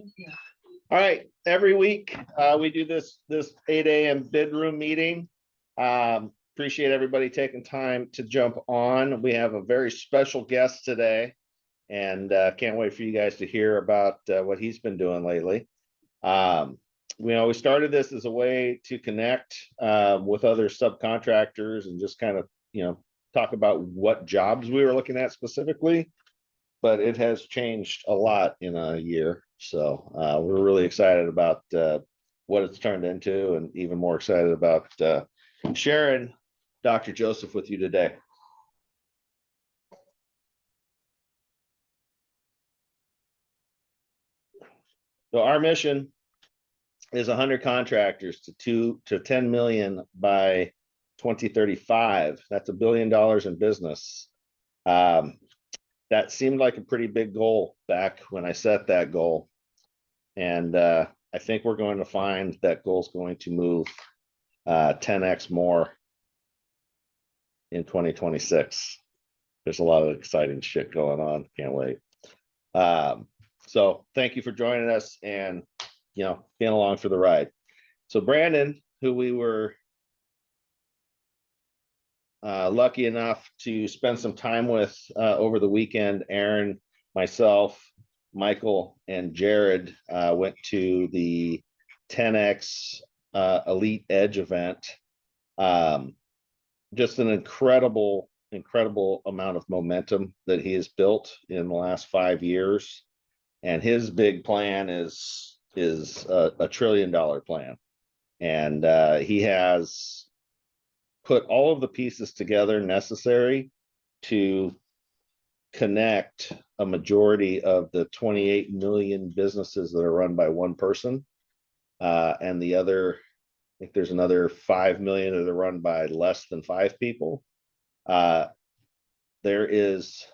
All right, every week we do this 8 a.m. bid room meeting. Appreciate everybody taking time to jump on. We have a very special guest today, and can't wait for you guys to hear about what he's been doing lately. We started this as a way to connect with other subcontractors and just kind of talk about what jobs we were looking at specifically. But it has changed a lot in a year. So we're really excited about what it's turned into, and even more excited about sharing Dr. Joseph with you today. So our mission is 100 contractors to 10 million by 2035. That's $1 billion in business. That seemed like a pretty big goal back when I set that goal. And I think we're going to find that goal is going to move 10x more in 2026. There's a lot of exciting shit going on. Can't wait. So thank you for joining us and, being along for the ride. So Brandon, who we were lucky enough to spend some time with over the weekend, Aaron, myself, Michael, and Jared went to the 10X Elite Edge event. Just an incredible amount of momentum that he has built in the last 5 years. And his big plan is a $1 trillion plan. And he has put all of the pieces together necessary to connect a majority of the 28 million businesses that are run by one person. And the other, I think there's another 5 million that are run by less than 5 people. There is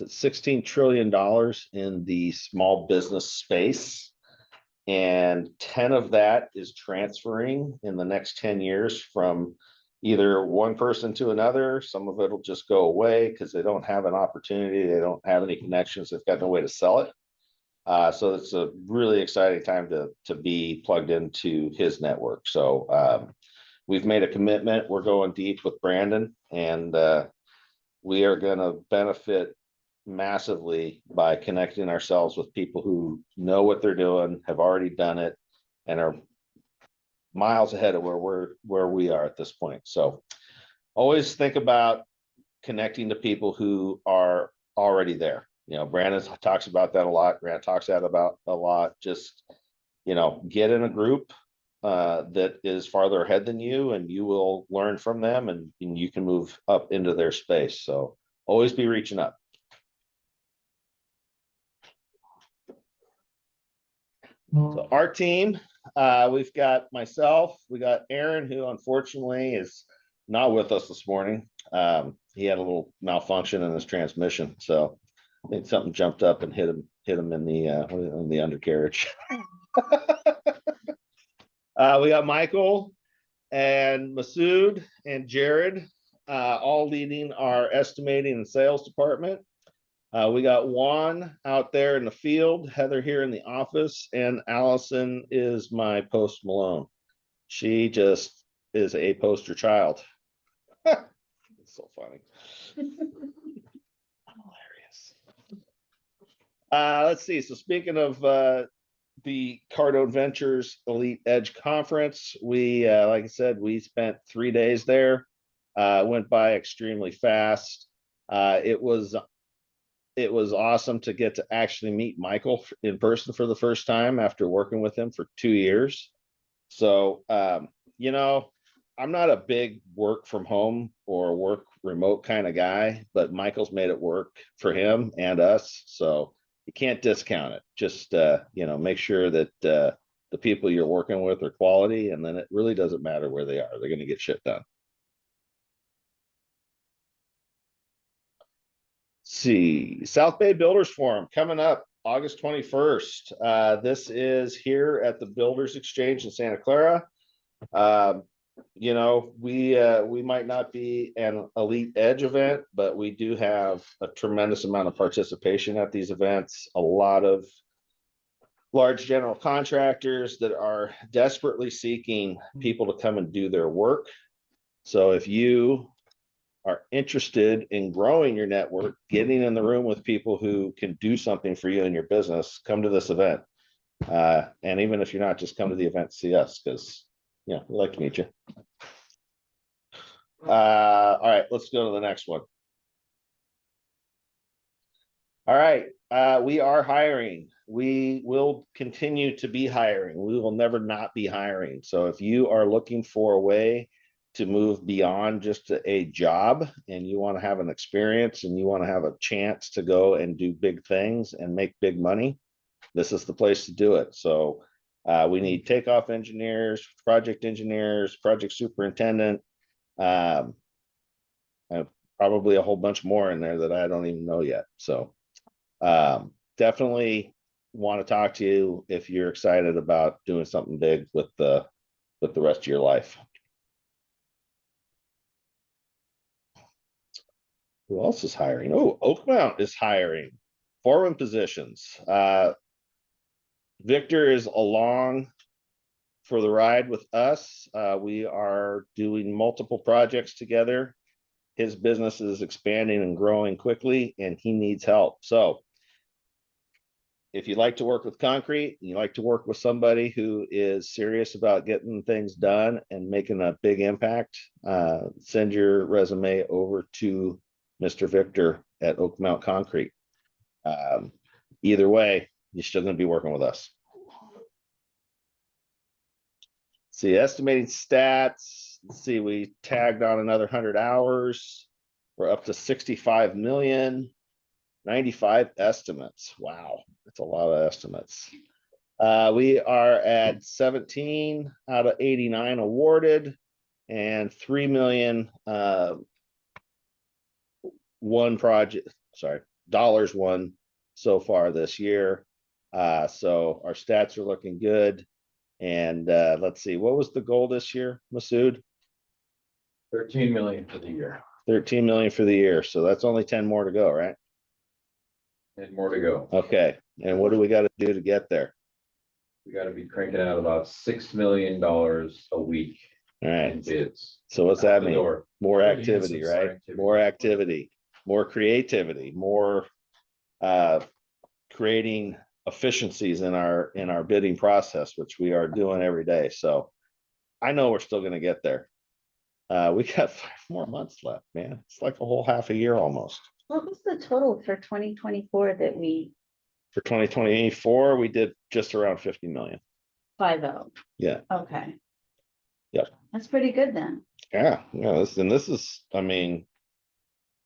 $16 trillion in the small business space. And 10 of that is transferring in the next 10 years from either one person to another. Some of it will just go away because they don't have an opportunity. They don't have any connections. They've got no way to sell it. So it's a really exciting time to be plugged into his network. So we've made a commitment. We're going deep with Brandon, and we are going to benefit massively by connecting ourselves with people who know what they're doing, have already done it, and are miles ahead of where we are at this point. So always think about connecting to people who are already there. Brandon talks about that a lot. Grant talks about a lot. Just, get in a group that is farther ahead than you, and you will learn from them, and you can move up into their space. So always be reaching up. So our team, we've got myself, we got Aaron, who unfortunately is not with us this morning. He had a little malfunction in his transmission, so I think something jumped up and hit him in the undercarriage. We got Michael and Masood and Jared, all leading our estimating and sales department. We got Juan out there in the field, Heather here in the office, and Allison is my post Malone. She just is a poster child. It's so funny. Hilarious. Let's see. So speaking of the Cardone Ventures Elite Edge Conference, we, like I said, we spent 3 days there. Went by extremely fast. It was awesome to get to actually meet Michael in person for the first time after working with him for 2 years. So, I'm not a big work from home or work remote kind of guy, but Michael's made it work for him and us. So you can't discount it. Just, make sure that the people you're working with are quality, and then it really doesn't matter where they are. They're going to get shit done. See, South Bay Builders Forum coming up August 21st. This is here at the Builders Exchange in Santa Clara. We might not be an Elite Edge event, but we do have a tremendous amount of participation at these events. A lot of large general contractors that are desperately seeking people to come and do their work. So if you are interested in growing your network, getting in the room with people who can do something for you in your business, come to this event. And even if you're not, just come to the event, see us, because we'd like to meet you. All right, let's go to the next one. All right, we are hiring. We will continue to be hiring. We will never not be hiring. So if you are looking for a way to move beyond just a job, and you want to have an experience, and you want to have a chance to go and do big things and make big money, this is the place to do it. So we need takeoff engineers, project superintendent, and probably a whole bunch more in there that I don't even know yet. So definitely want to talk to you if you're excited about doing something big with the rest of your life. Who else is hiring? Oh, Oakmount is hiring foreman positions. Victor is along for the ride with us. We are doing multiple projects together. His business is expanding and growing quickly, and he needs help. So if you like to work with concrete, and you like to work with somebody who is serious about getting things done and making a big impact, send your resume over to Mr. Victor at Oakmount Concrete. Either way, you're still going to be working with us. See, estimating stats. Let's see, we tagged on another 100 hours. We're up to 65 million, 95 estimates. Wow, that's a lot of estimates. We are at 17 out of 89 awarded, and 3 million dollars won so far this year. So our stats are looking good. And let's see, what was the goal this year, Masood? 13 million for the year. 13 million for the year. So that's only 10 more to go, right? And more to go. Okay. And what do we got to do to get there? We got to be cranking out about $6 million a week. All right. In bids. So what's that mean? More activity, Yes, right? More activity, more creativity, more creating efficiencies in our bidding process, which we are doing every day. So I know we're still going to get there. We got 5 more months left, man. It's like a whole half a year almost. What was the total for 2024 that we? For 2024, we did just around 50 million. 50. Yeah. Okay. Yep. That's pretty good then. Yeah. This is, I mean,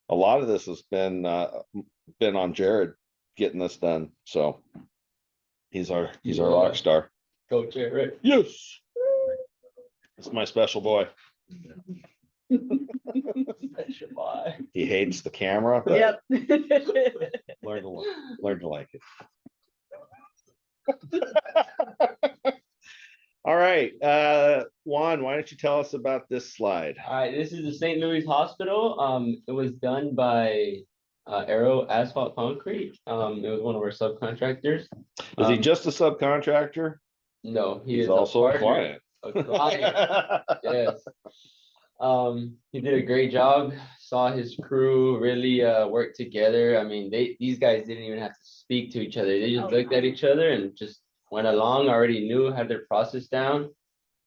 a lot of this has been on Jared getting this done. So he's our rock star. Go Jared. Yes. It's my special boy. He hates the camera. Yep. Learn to like it. All right, Juan, why don't you tell us about this slide? All right, this is the St. Louis Hospital. It was done by Aero Asphalt Concrete. It was one of our subcontractors. Is he just a subcontractor? No, He's also a client. A client. Yes. He did a great job. Saw his crew really work together. I mean, these guys didn't even have to speak to each other. They just looked at each other and just went along. Already knew, had their process down.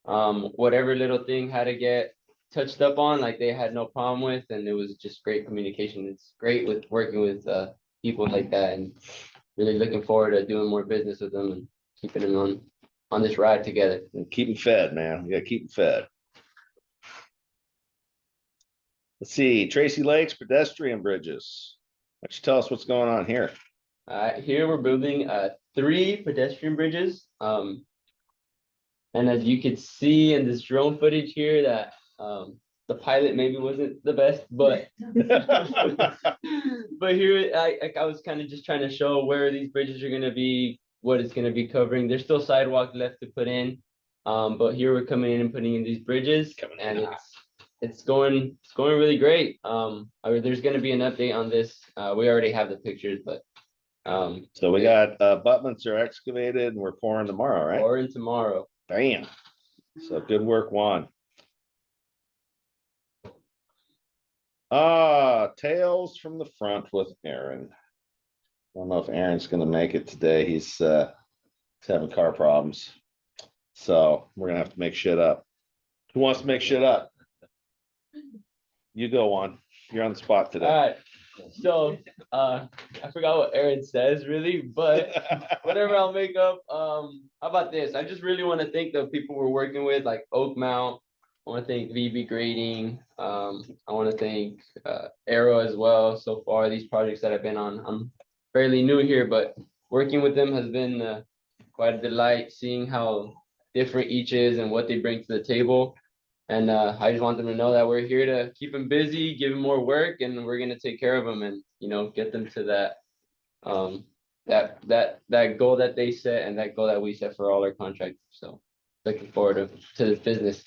Whatever little thing had to get touched up on, like they had no problem with, and it was just great communication. It's great with working with people like that, and really looking forward to doing more business with them and keeping them on this ride together. And keep them fed, man. You gotta keep them fed. Let's see, Tracy Lakes pedestrian bridges. Why don't you tell us what's going on here? Here we're building 3 pedestrian bridges. And as you can see in this drone footage here, that the pilot maybe wasn't the best, but but here I was kind of just trying to show where these bridges are going to be, what it's going to be covering. There's still sidewalk left to put in, but here we're coming in and putting in these bridges, and it's going really great. There's going to be an update on this. We already have the pictures, but So we got abutments are excavated and we're pouring tomorrow, right? Or in tomorrow. Bam. So good work, Juan. Tales from the front with Aaron. I don't know if Aaron's gonna make it today. He's having car problems. So we're gonna have to make shit up. Who wants to make shit up? You go, Juan. You're on the spot today. All right. So I forgot what Aaron says really, but whatever I'll make up. How about this? I just really want to thank the people we're working with, like Oak Mount. I want to thank VB Grading. I want to thank Arrow as well. So far, these projects that I've been on, I'm fairly new here, but working with them has been quite a delight. Seeing how different each is and what they bring to the table. And I just want them to know that we're here to keep them busy, give them more work, and we're gonna take care of them and get them to that goal that they set and that goal that we set for all our contractors. So looking forward to this business.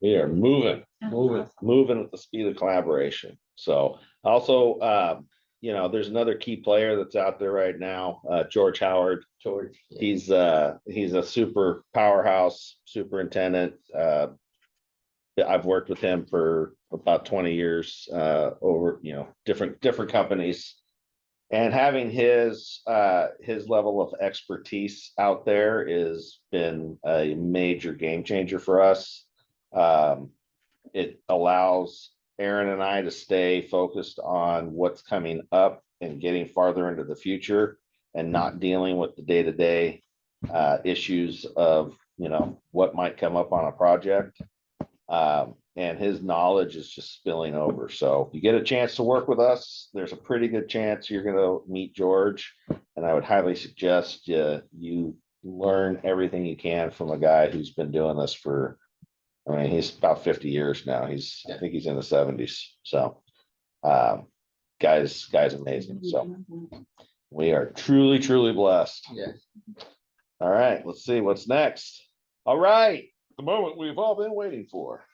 We are moving at the speed of collaboration. So also, there's another key player that's out there right now, George Howard. George, He's a super powerhouse superintendent. I've worked with him for about 20 years over different companies, and having his level of expertise out there has been a major game changer for us. It allows Aaron and I to stay focused on what's coming up and getting farther into the future and not dealing with the day-to-day issues of what might come up on a project. And his knowledge is just spilling over. So if you get a chance to work with us, there's a pretty good chance you're going to meet George. And I would highly suggest you learn everything you can from a guy who's been doing this for, he's about 50 years now. I think he's in the 70s. So guy's amazing. So we are truly, truly blessed. yeah. All right, let's see what's next. All right, the moment we've all been waiting for.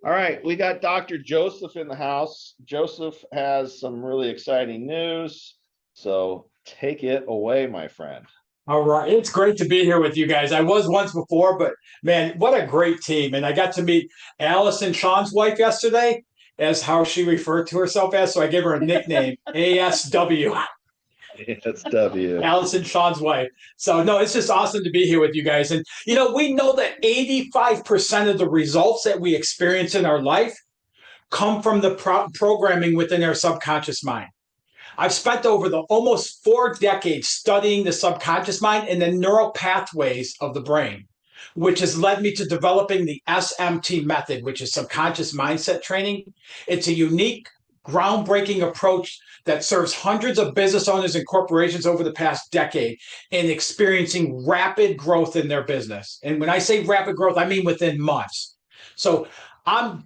All right, we got Dr. Joseph in the house. Joseph has some really exciting news. So take it away, my friend. All right. It's great to be here with you guys. I was once before, but man, what a great team. And I got to meet Allison, Sean's wife, yesterday, as how she referred to herself as. So I gave her a nickname, ASW. ASW. Allison, Sean's wife. So no, it's just awesome to be here with you guys. And we know that 85% of the results that we experience in our life come from the programming within our subconscious mind. I've spent over the almost 4 decades studying the subconscious mind and the neural pathways of the brain, which has led me to developing the SMT method, which is subconscious mindset training. It's a unique, groundbreaking approach that serves hundreds of business owners and corporations over the past decade in experiencing rapid growth in their business. And when I say rapid growth, I mean within months. So I'm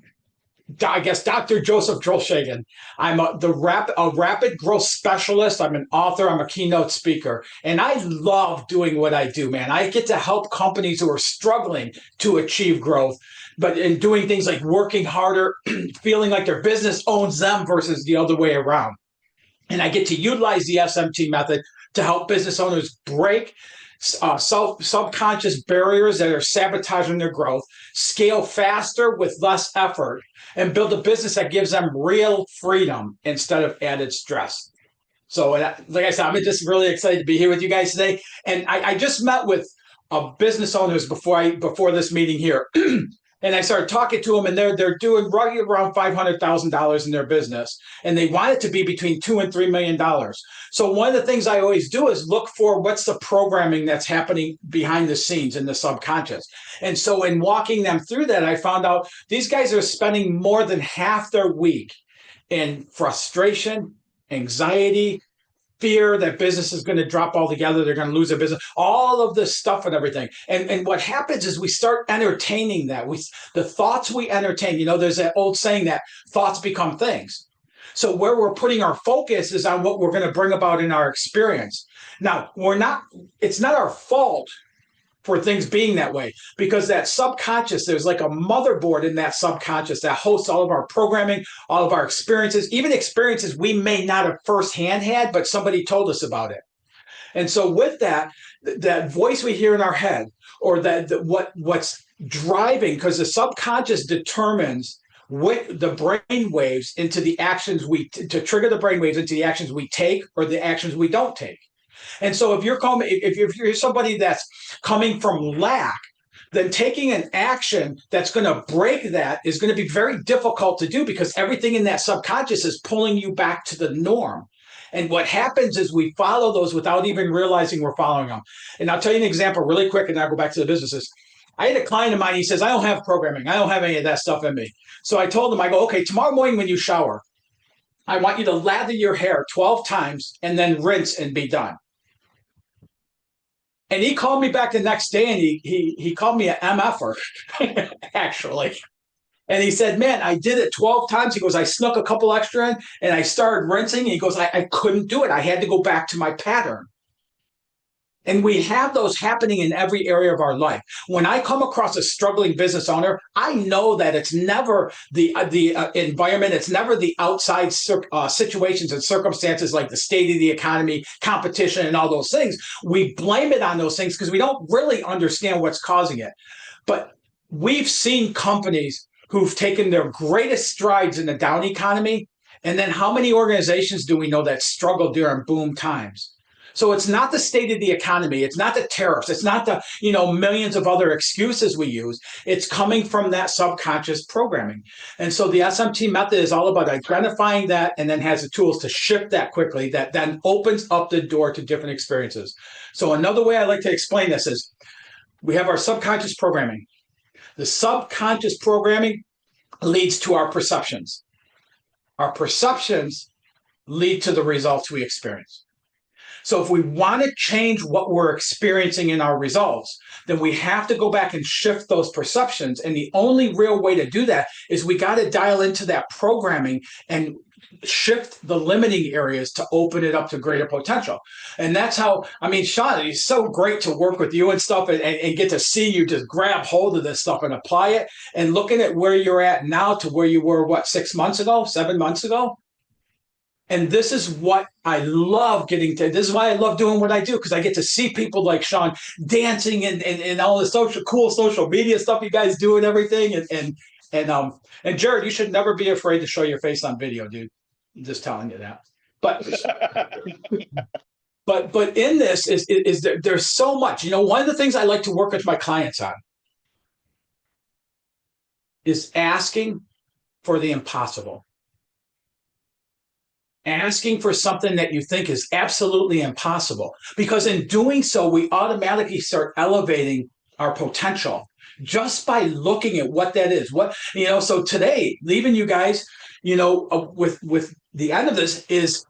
Dr. Joseph Drolshagen. I'm a rapid growth specialist. I'm an author. I'm a keynote speaker. And I love doing what I do, man. I get to help companies who are struggling to achieve growth, but in doing things like working harder, feeling like their business owns them versus the other way around. And I get to utilize the SMT method to help business owners break subconscious barriers that are sabotaging their growth, scale faster with less effort, and build a business that gives them real freedom instead of added stress. So, like I said, I'm just really excited to be here with you guys today. And I just met with business owners before this meeting here. And I started talking to them, and they're doing right around $500,000 in their business, and they want it to be between $2 and $3 million. So one of the things I always do is look for what's the programming that's happening behind the scenes in the subconscious. And so in walking them through that, I found out these guys are spending more than half their week in frustration, anxiety, fear that business is going to drop altogether, they're going to lose their business, all of this stuff and everything. And what happens is we start entertaining that. The thoughts we entertain, there's that old saying that thoughts become things. So where we're putting our focus is on what we're going to bring about in our experience. Now, it's not our fault for things being that way, because that subconscious, there's like a motherboard in that subconscious that hosts all of our programming, all of our experiences, even experiences we may not have firsthand had, but somebody told us about it. And so with that, that voice we hear in our head, or what's driving, because the subconscious determines what the brain waves into the actions to trigger the brain waves into the actions we take or the actions we don't take. And so if you're somebody that's coming from lack, then taking an action that's going to break that is going to be very difficult to do, because everything in that subconscious is pulling you back to the norm. And what happens is we follow those without even realizing we're following them. And I'll tell you an example really quick, and I'll go back to the businesses. I had a client of mine, he says, I don't have programming. I don't have any of that stuff in me. So I told him, I go, okay, tomorrow morning when you shower, I want you to lather your hair 12 times and then rinse and be done. And he called me back the next day, and he called me an MFer, actually. And he said, man, I did it 12 times. He goes, I snuck a couple extra in and I started rinsing. And he goes, I couldn't do it. I had to go back to my pattern. And we have those happening in every area of our life. When I come across a struggling business owner, I know that it's never the environment. It's never the outside situations and circumstances like the state of the economy, competition, and all those things. We blame it on those things because we don't really understand what's causing it. But we've seen companies who've taken their greatest strides in the down economy. And then how many organizations do we know that struggle during boom times? So it's not the state of the economy. It's not the tariffs. It's not the, millions of other excuses we use. It's coming from that subconscious programming. And so the SMT method is all about identifying that, and then has the tools to shift that quickly. That then opens up the door to different experiences. So another way I like to explain this is we have our subconscious programming. The subconscious programming leads to our perceptions. Our perceptions lead to the results we experience. So if we want to change what we're experiencing in our results, then we have to go back and shift those perceptions. And the only real way to do that is we got to dial into that programming and shift the limiting areas to open it up to greater potential. And that's how, Sean, it's so great to work with you and stuff, and get to see you just grab hold of this stuff and apply it, and looking at where you're at now to where you were, 6 months ago, 7 months ago. And this is what I love getting to. This is why I love doing what I do, because I get to see people like Sean dancing and all the cool social media stuff you guys do and everything. And Jared, you should never be afraid to show your face on video, dude. I'm just telling you that. But but in this is there's so much. One of the things I like to work with my clients on is asking for the impossible. Asking for something that you think is absolutely impossible, because in doing so, we automatically start elevating our potential just by looking at what that is. So today, leaving you guys, with the end of this is,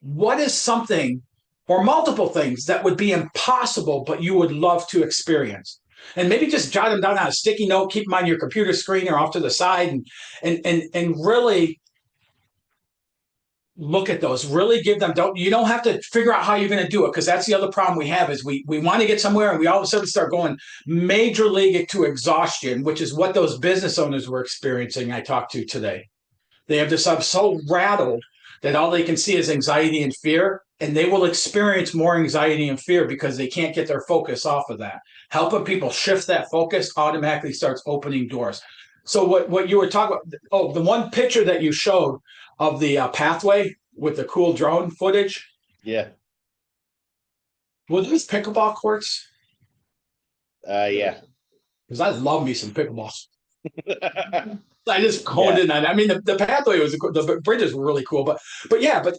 what is something or multiple things that would be impossible, but you would love to experience? And maybe just jot them down on a sticky note, keep them on your computer screen or off to the side, and really look at those, really give them, you don't have to figure out how you're going to do it, because that's the other problem we have is we want to get somewhere, and we all of a sudden start going major league to exhaustion, which is what those business owners were experiencing I talked to today. They have this, I'm so rattled that all they can see is anxiety and fear, and they will experience more anxiety and fear because they can't get their focus off of that. Helping people shift that focus automatically starts opening doors. So what you were talking about, the one picture that you showed of the pathway with the cool drone footage. Yeah. Were these pickleball courts? Yeah. Because I love me some pickleball. I just honed in on it. The pathway the bridges were really cool, but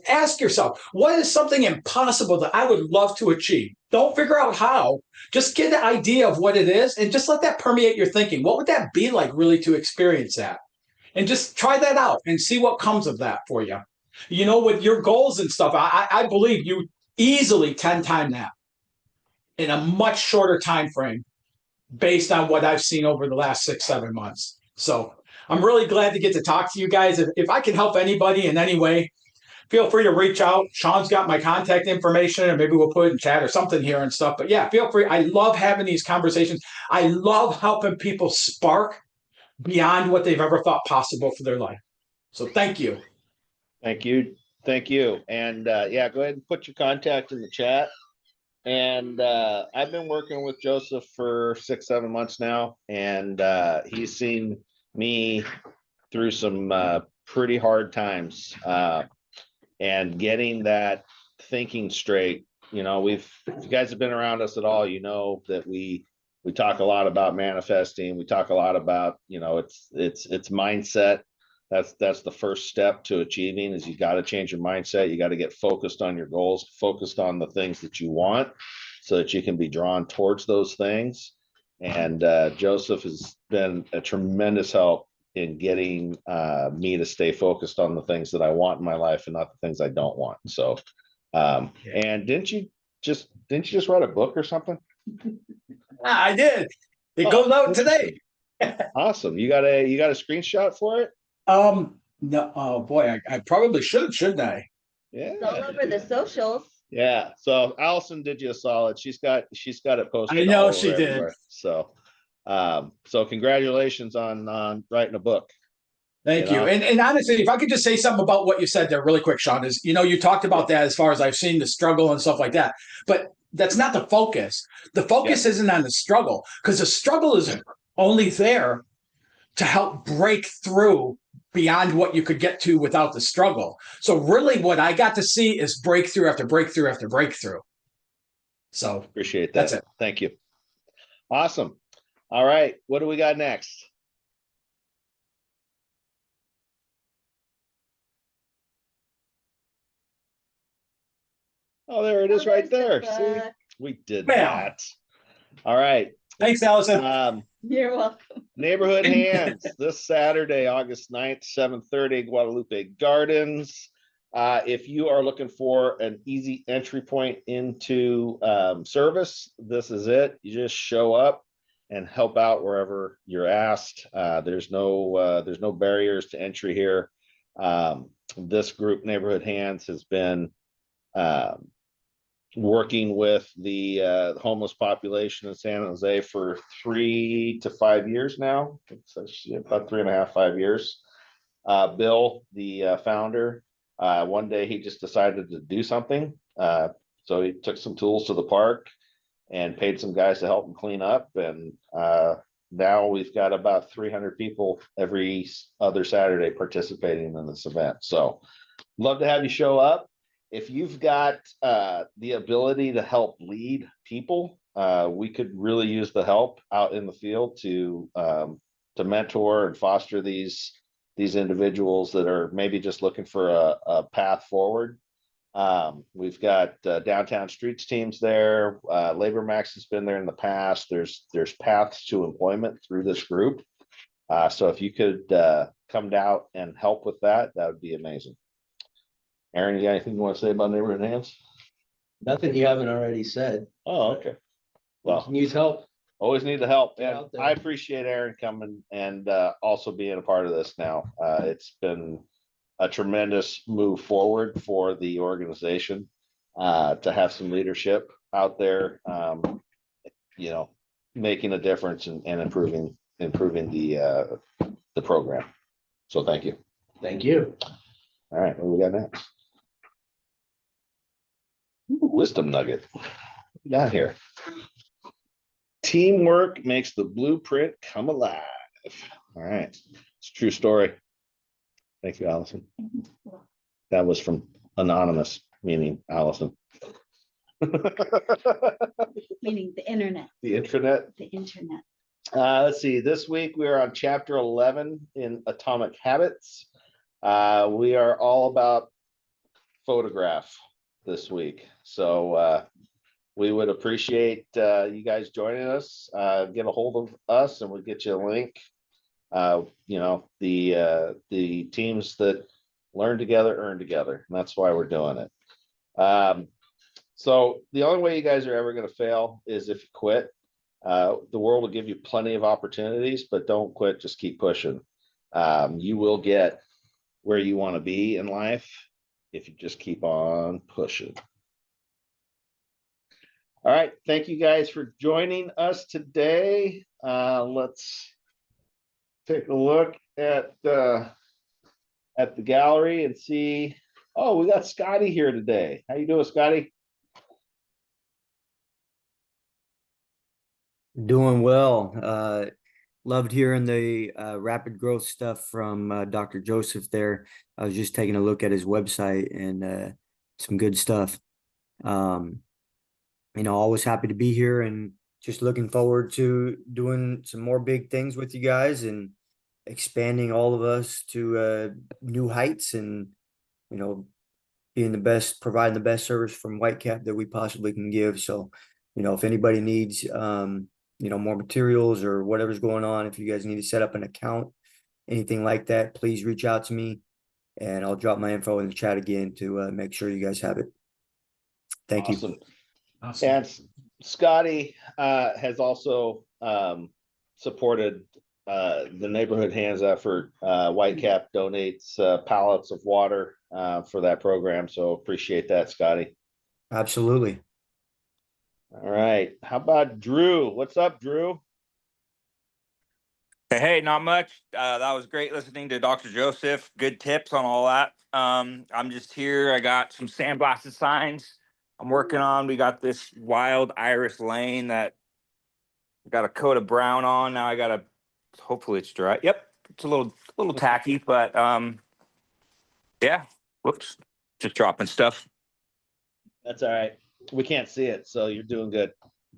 ask yourself, what is something impossible that I would love to achieve? Don't figure out how, just get an idea of what it is, and just let that permeate your thinking. What would that be like really to experience that? And just try that out and see what comes of that for you. With your goals and stuff, I believe you easily 10 times that in a much shorter time frame based on what I've seen over the last 6-7 months. So I'm really glad to get to talk to you guys. If I can help anybody in any way, feel free to reach out. Sean's got my contact information, and maybe we'll put it in chat or something here and stuff. But yeah, feel free. I love having these conversations. I love helping people spark beyond what they've ever thought possible for their life. So thank you. Thank you. Thank you. And yeah, go ahead and put your contact in the chat. And I've been working with Joseph for 6-7 months now, and he's seen me through some pretty hard times, and getting that thinking straight. You know, if you guys have been around us at all, you know that we talk a lot about manifesting. We talk a lot about, you know, it's mindset. That's the first step to achieving, is you got to change your mindset. You got to get focused on your goals, focused on the things that you want, so that you can be drawn towards those things. And Joseph has been a tremendous help in getting me to stay focused on the things that I want in my life and not the things I don't want. So, and didn't you just write a book or something? I did. It goes out today. Awesome. You got a screenshot for it? No, oh boy, I probably should, shouldn't I? Yeah. It's all over the socials. Yeah. So Allison did you a solid. She's got it posted. I know all she over did. everywhere. So, so congratulations on writing a book. Thank You you. know? And honestly, if I could just say something about what you said there really quick, Sean, is, you know, you talked about that as far as I've seen the struggle and stuff like that, but that's not the focus. The focus isn't on the struggle, because the struggle is only there to help break through beyond what you could get to without the struggle. So really what I got to see is breakthrough after breakthrough after breakthrough. So Appreciate that. that's it. Thank you. Awesome. All right. What do we got next? Oh, there it is right there. See, we did Bam. that. All right. Thanks, Allison. You're welcome. Neighborhood Hands this Saturday, August 9th, 7:30, Guadalupe Gardens. If you are looking for an easy entry point into service, this is it. You just show up and help out wherever you're asked. There's no barriers to entry here. This group, Neighborhood Hands, has been working with the homeless population in San Jose for 3 to 5 years now. It's about 3.5, 5 years. Bill, the founder, one day he just decided to do something. So he took some tools to the park and paid some guys to help him clean up. And now we've got about 300 people every other Saturday participating in this event. So love to have you show up. If you've got the ability to help lead people, we could really use the help out in the field to mentor and foster these individuals that are maybe just looking for a path forward. We've got downtown streets teams there. Labor Max has been there in the past. There's paths to employment through this group. So if you could come down and help with that, that would be amazing. Aaron, you got anything you want to say about Neighborhood Hands? Nothing you haven't already said. Oh, okay. Well, Needs help. always need the help. Get And out there. I appreciate Aaron coming and also being a part of this now. It's been a tremendous move forward for the organization to have some leadership out there, you know, making a difference and improving the program. So thank you. Thank you. All right, what do we got next? Wisdom nugget. What we got here? Teamwork makes the blueprint come alive. All right, it's a true story. Thank you, Allison. That was from anonymous, meaning Allison. Meaning the internet, The intranet. the internet. Let's see. This week we are on chapter 11 in Atomic Habits. We are all about photograph this week. So we would appreciate you guys joining us. Get a hold of us and we'll get you a link. You know, the teams that learn together, earn together. And that's why we're doing it. So the only way you guys are ever going to fail is if you quit. The world will give you plenty of opportunities, but don't quit. Just keep pushing. You will get where you want to be in life if you just keep on pushing. All right, thank you guys for joining us today. Let's take a look at the gallery and see. Oh, we got Scotty here today. How you doing, Scotty? Doing well. Loved hearing the rapid growth stuff from Dr. Joseph there. I was just taking a look at his website and some good stuff. Always happy to be here and just looking forward to doing some more big things with you guys and expanding all of us to new heights and, being the best, providing the best service from Whitecap that we possibly can give. So, if anybody needs, more materials or whatever's going on, if you guys need to set up an account, anything like that, please reach out to me and I'll drop my info in the chat again to make sure you guys have it. Thank you. Awesome. And Scotty has also supported the Neighborhood Hands effort. Whitecap donates pallets of water for that program. So appreciate that, Scotty. Absolutely. All right. How about Drew? What's up, Drew? Hey, not much. That was great listening to Dr. Joseph. Good tips on all that. I'm just here. I got some sandblasted signs I'm working on. We got this wild iris lane that got a coat of brown on. Now I gotta, hopefully it's dry. Yep, it's a little tacky, but yeah. Whoops, just dropping stuff. That's all right. We can't see it, so you're doing good.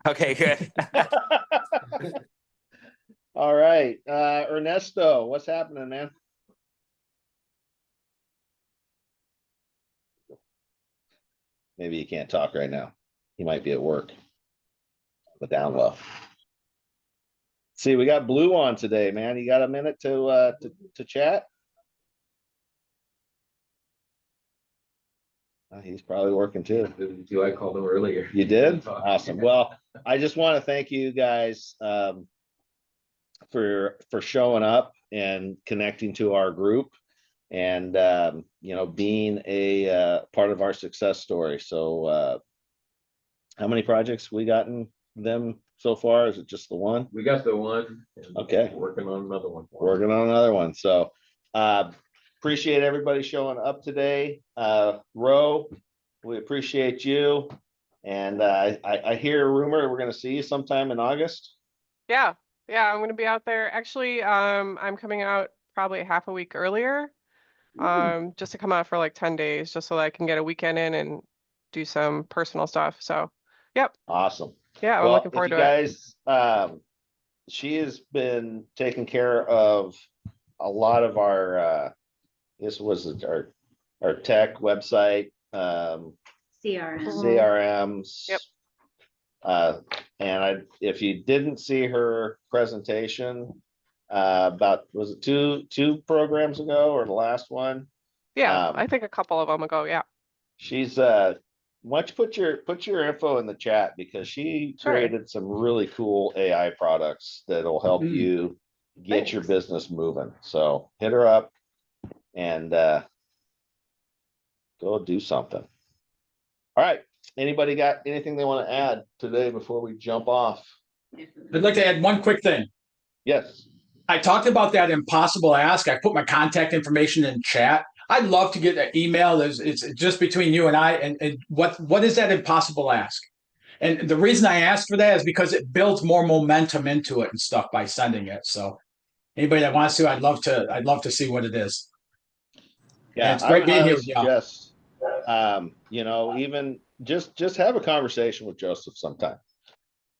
Okay, good. All right. Ernesto, what's happening, man? Maybe you can't talk right now. He might be at work. But down low. See, we got Blue on today, man. You got a minute to chat? He's probably working too. I called him earlier. You did? Awesome. Well, I just want to thank you guys for showing up and connecting to our group and being a part of our success story. So how many projects we gotten them so far? Is it just the one? We got the one. Okay. Working on another one. Working on another one. So appreciate everybody showing up today. Ro, we appreciate you. And I hear a rumor we're going to see you sometime in August. Yeah, I'm going to be out there. Actually, I'm coming out probably half a week earlier, just to come out for like 10 days, just so that I can get a weekend in and do some personal stuff. So, yep. Awesome. Yeah, I'm looking forward to it. Guys, she has been taking care of a lot of our this was our tech website, CRMs. Yep. And if you didn't see her presentation about, was it two programs ago or the last one? Yeah, I think a couple of them ago. Yeah. She's why don't you put your info in the chat, because she created some really cool AI products that'll help you get your business moving. So hit her up and go do something. All right. Anybody got anything they want to add today before we jump off? I'd like to add one quick thing. Yes. I talked about that impossible ask. I put my contact information in chat. I'd love to get an email. It's just between you and I. And what is that impossible ask? And the reason I asked for that is because it builds more momentum into it and stuff by sending it. So anybody that wants to, I'd love to see what it is. Yeah, it's great being here with y'all. Suggest, even just have a conversation with Joseph sometime.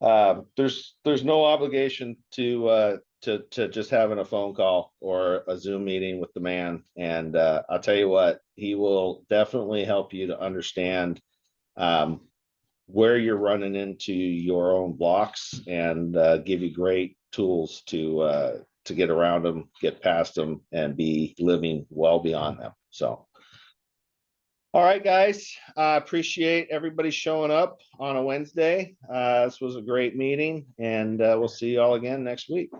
There's no obligation to just having a phone call or a Zoom meeting with the man. And I'll tell you what, he will definitely help you to understand where you're running into your own blocks and give you great tools to get around them, get past them, and be living well beyond them. So, all right, guys, I appreciate everybody showing up on a Wednesday. This was a great meeting, and we'll see you all again next week.